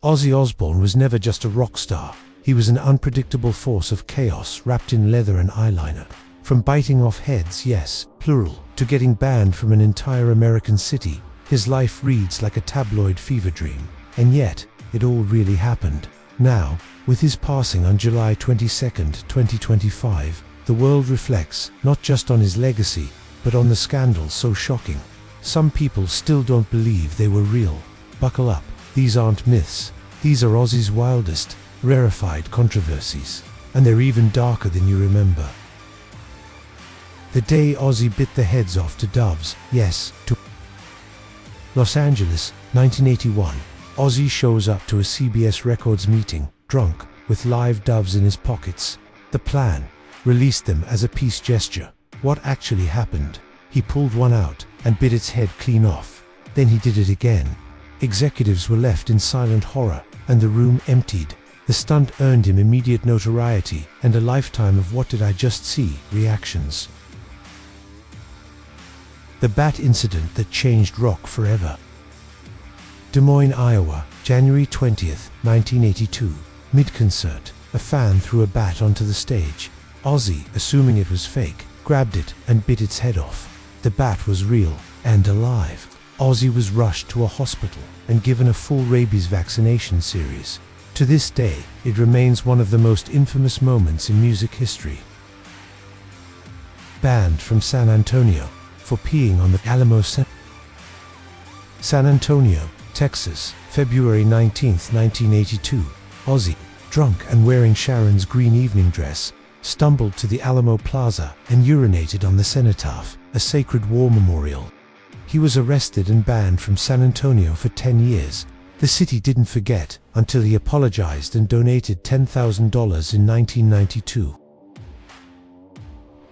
Ozzy Osbourne was never just a rock star. He was an unpredictable force of chaos wrapped in leather and eyeliner. From biting off heads, yes, plural, to getting banned from an entire American city, his life reads like a tabloid fever dream. And yet, it all really happened. Now, with his passing on July 22, 2025, the world reflects not just on his legacy, but on the scandals so shocking. Some people still don't believe they were real. Buckle up, these aren't myths. These are Ozzy's wildest, rarefied controversies. And they're even darker than you remember. The day Ozzy bit the heads off to doves, yes, to Los Angeles, 1981. Ozzy shows up to a CBS Records meeting, drunk, with live doves in his pockets. The plan: release them as a peace gesture. What actually happened? He pulled one out and bit its head clean off. Then he did it again. Executives were left in silent horror, and the room emptied. The stunt earned him immediate notoriety and a lifetime of "what did I just see" reactions. The bat incident that changed rock forever. Des Moines, Iowa, January 20th, 1982. Mid-concert, a fan threw a bat onto the stage. Ozzy, assuming it was fake, grabbed it and bit its head off. The bat was real and alive. Ozzy was rushed to a hospital and given a full rabies vaccination series. To this day, it remains one of the most infamous moments in music history. Banned from San Antonio for peeing on the Alamo. San Antonio, Texas, February 19, 1982. Ozzy, drunk and wearing Sharon's green evening dress, stumbled to the Alamo Plaza and urinated on the Cenotaph, a sacred war memorial. He was arrested and banned from San Antonio for 10 years. The city didn't forget until he apologized and donated $10,000 in 1992.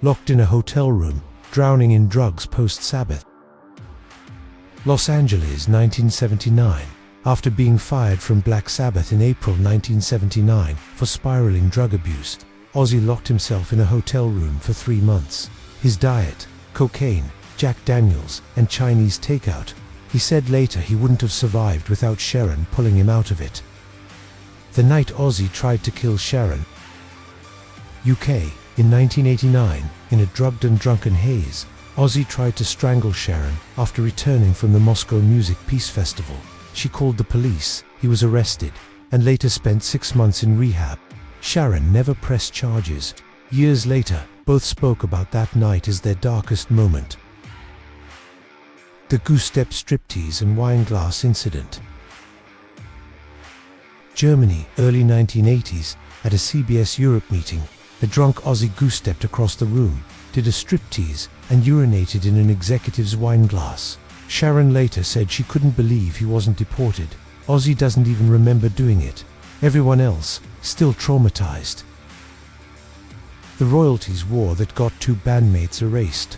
Locked in a hotel room, drowning in drugs post-Sabbath. Los Angeles, 1979. After being fired from Black Sabbath in April 1979 for spiraling drug abuse, Ozzy locked himself in a hotel room for 3 months. His diet: cocaine, Jack Daniels, and Chinese takeout. He said later he wouldn't have survived without Sharon pulling him out of it. The night Ozzy tried to kill Sharon. UK, in 1989, in a drugged and drunken haze, Ozzy tried to strangle Sharon after returning from the Moscow Music Peace Festival. She called the police, he was arrested, and later spent 6 months in rehab. Sharon never pressed charges. Years later, both spoke about that night as their darkest moment. The Goose-Step striptease and wineglass incident. Germany, early 1980s, at a CBS Europe meeting, a drunk Ozzy goose-stepped across the room, did a striptease, and urinated in an executive's wineglass. Sharon later said she couldn't believe he wasn't deported. Ozzy doesn't even remember doing it. Everyone else, still traumatized. The royalties war that got 2 bandmates erased.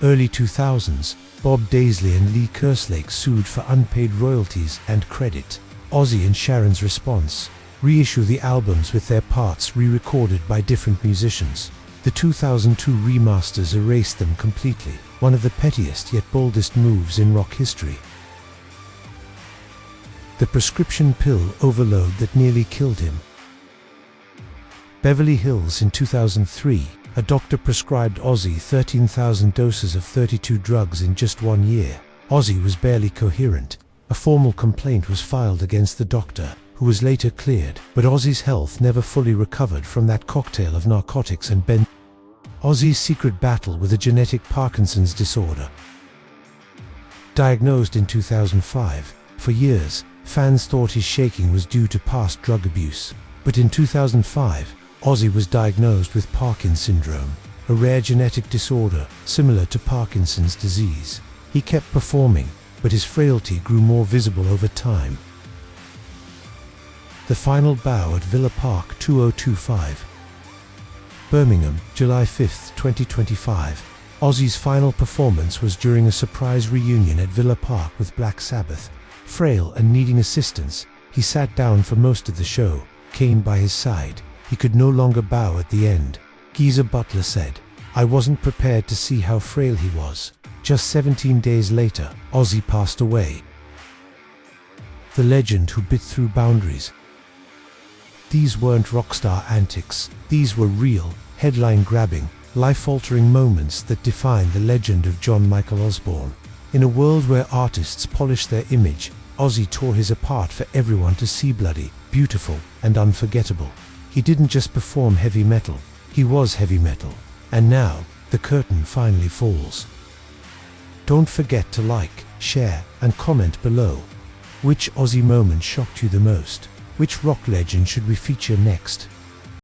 Early 2000s, Bob Daisley and Lee Kerslake sued for unpaid royalties and credit. Ozzy and Sharon's response: reissue the albums with their parts re-recorded by different musicians. The 2002 remasters erased them completely, one of the pettiest yet boldest moves in rock history. The prescription pill overload that nearly killed him. Beverly Hills in 2003, a doctor prescribed Ozzy 13,000 doses of 32 drugs in just 1 year. Ozzy was barely coherent. A formal complaint was filed against the doctor, who was later cleared, but Ozzy's health never fully recovered from that cocktail of narcotics and Ozzy's secret battle with a genetic Parkinson's disorder. Diagnosed in 2005, for years, fans thought his shaking was due to past drug abuse. But in 2005, Ozzy was diagnosed with Parkinson syndrome, a rare genetic disorder similar to Parkinson's disease. He kept performing, but his frailty grew more visible over time. The final bow at Villa Park 2025. Birmingham, July 5, 2025. Ozzy's final performance was during a surprise reunion at Villa Park with Black Sabbath. Frail and needing assistance, he sat down for most of the show, cane by his side. He could no longer bow at the end. Geezer Butler said, "I wasn't prepared to see how frail he was." Just 17 days later, Ozzy passed away. the legend who bit through boundaries. These weren't rockstar antics, these were real, headline-grabbing, life-altering moments that define the legend of John Michael Osbourne. In a world where artists polish their image, Ozzy tore his apart for everyone to see: bloody, beautiful, and unforgettable. He didn't just perform heavy metal, he was heavy metal. And now, the curtain finally falls. Don't forget to like, share, and comment below. Which Ozzy moment shocked you the most? Which rock legend should we feature next?